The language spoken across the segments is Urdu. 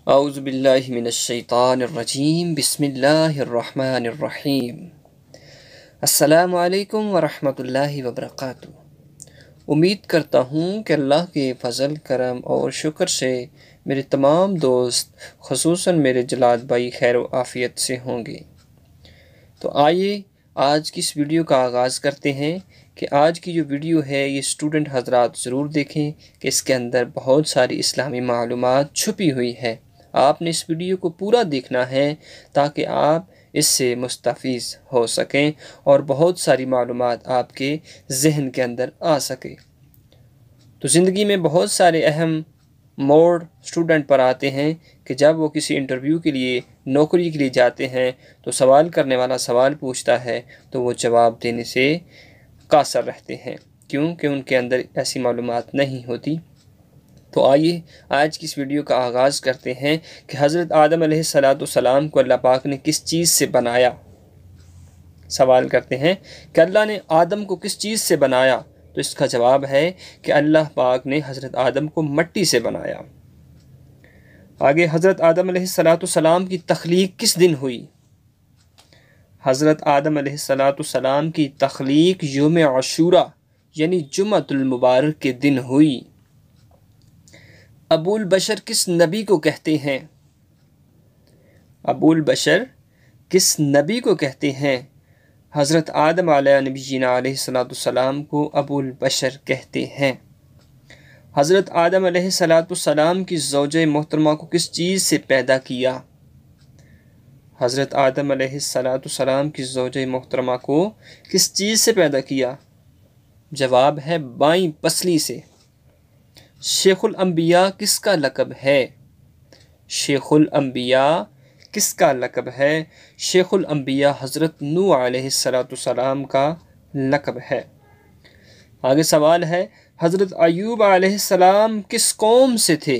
اعوذ باللہ من الشیطان الرجیم بسم اللہ الرحمن الرحیم السلام علیکم ورحمۃ اللہ وبرکاتہ۔ امید کرتا ہوں کہ اللہ کے فضل کرم اور شکر سے میرے تمام دوست خصوصاً میرے جلاد بھائی خیر و عافیت سے ہوں گے۔ تو آئیے آج کی اس ویڈیو کا آغاز کرتے ہیں کہ آج کی جو ویڈیو ہے یہ اسٹوڈنٹ حضرات ضرور دیکھیں کہ اس کے اندر بہت ساری اسلامی معلومات چھپی ہوئی ہے۔ آپ نے اس ویڈیو کو پورا دیکھنا ہے تاکہ آپ اس سے مستفیض ہو سکیں اور بہت ساری معلومات آپ کے ذہن کے اندر آ سکے۔ تو زندگی میں بہت سارے اہم موڑ اسٹوڈنٹ پر آتے ہیں کہ جب وہ کسی انٹرویو کے لیے نوکری کے لیے جاتے ہیں تو سوال کرنے والا سوال پوچھتا ہے تو وہ جواب دینے سے قاصر رہتے ہیں کیونکہ ان کے اندر ایسی معلومات نہیں ہوتی۔ تو آئیے آج کی اس ویڈیو کا آغاز کرتے ہیں کہ حضرت آدم علیہ السلام کو اللہ پاک نے کس چیز سے بنایا۔ سوال کرتے ہیں کہ اللہ نے آدم کو کس چیز سے بنایا، تو اس کا جواب ہے کہ اللہ پاک نے حضرت آدم کو مٹی سے بنایا۔ آگے حضرت آدم علیہ السلام کی تخلیق کس دن ہوئی؟ حضرت آدم علیہ السلام کی تخلیق یوم عاشوراء یعنی جمعۃ المبارک کے دن ہوئی۔ ابو البشر کس نبی کو کہتے ہیں؟ ابو البشر کس نبی کو کہتے ہیں؟ حضرت آدم علیہ نبینا علیہ السلام کو ابو البشر کہتے ہیں۔ حضرت آدم علیہ السلام کی زوجہ محترمہ کو کس چیز سے پیدا کیا؟ حضرت آدم علیہ السلام کی زوجہ محترمہ کو کس چیز سے پیدا کیا؟ جواب ہے بائیں پسلی سے۔ شیخ الانبیاء کس کا لقب ہے؟ شیخ الانبیاء کس کا لقب ہے؟ شیخ الانبیاء حضرت نوح علیہ السلام کا لقب ہے۔ آگے سوال ہے حضرت ایوب علیہ السلام کس قوم سے تھے؟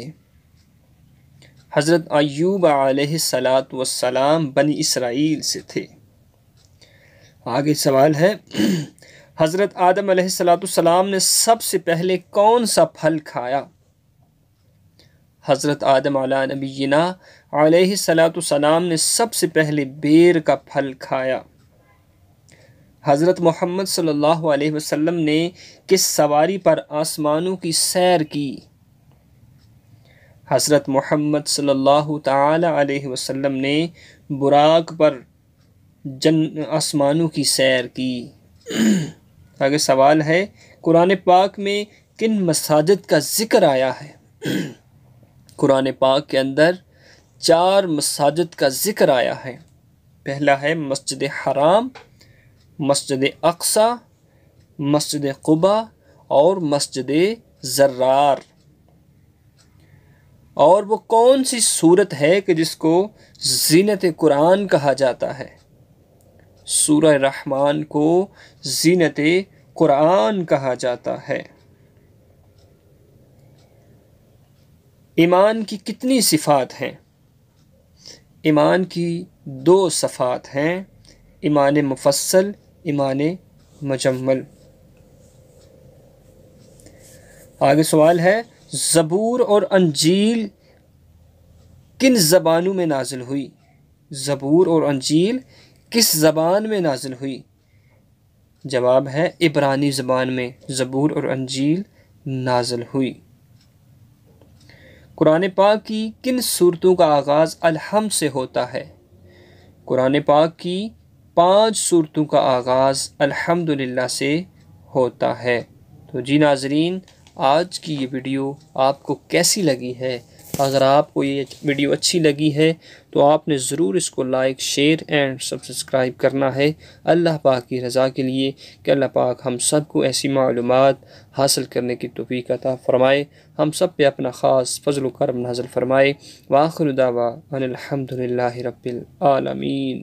حضرت ایوب علیہ السلام بنی اسرائیل سے تھے۔ آگے سوال ہے حضرت آدم علیہ السلام نے سب سے پہلے کون سا پھل کھایا؟ حضرت آدم علیہ نبینا علیہ السلام نے سب سے پہلے بیر کا پھل کھایا۔ حضرت محمد صلی اللہ علیہ وسلم نے کس سواری پر آسمانوں کی سیر کی؟ حضرت محمد صلی اللہ تعالی علیہ وسلم نے براق پر آسمانوں کی سیر کی۔ آگے سوال ہے قرآن پاک میں کن مساجد کا ذکر آیا ہے؟ قرآن پاک کے اندر 4 مساجد کا ذکر آیا ہے۔ پہلا ہے مسجد حرام، مسجد اقصی، مسجد قباء اور مسجد زرار۔ اور وہ کون سی سورت ہے کہ جس کو زینت قرآن کہا جاتا ہے؟ سورہ رحمان کو زینت قرآن کہا جاتا ہے۔ ایمان کی کتنی صفات ہیں؟ ایمان کی 2 صفات ہیں، ایمان مفصل، ایمان مجمل۔ آگے سوال ہے زبور اور انجیل کن زبانوں میں نازل ہوئی؟ زبور اور انجیل کس زبان میں نازل ہوئی؟ جواب ہے عبرانی زبان میں زبور اور انجیل نازل ہوئی۔ قرآن پاک کی کن سورتوں کا آغاز الحمد سے ہوتا ہے؟ قرآن پاک کی 5 سورتوں کا آغاز الحمدللہ سے ہوتا ہے۔ تو جی ناظرین، آج کی یہ ویڈیو آپ کو کیسی لگی ہے؟ اگر آپ کو یہ ویڈیو اچھی لگی ہے تو آپ نے ضرور اس کو لائک، شیئر اینڈ سبسکرائب کرنا ہے اللہ پاک کی رضا کے لیے کہ اللہ پاک ہم سب کو ایسی معلومات حاصل کرنے کی توفیق عطا فرمائے، ہم سب پہ اپنا خاص فضل و کرم نازل فرمائے۔ وآخر دعوانا ان الحمدللہ رب العالمین۔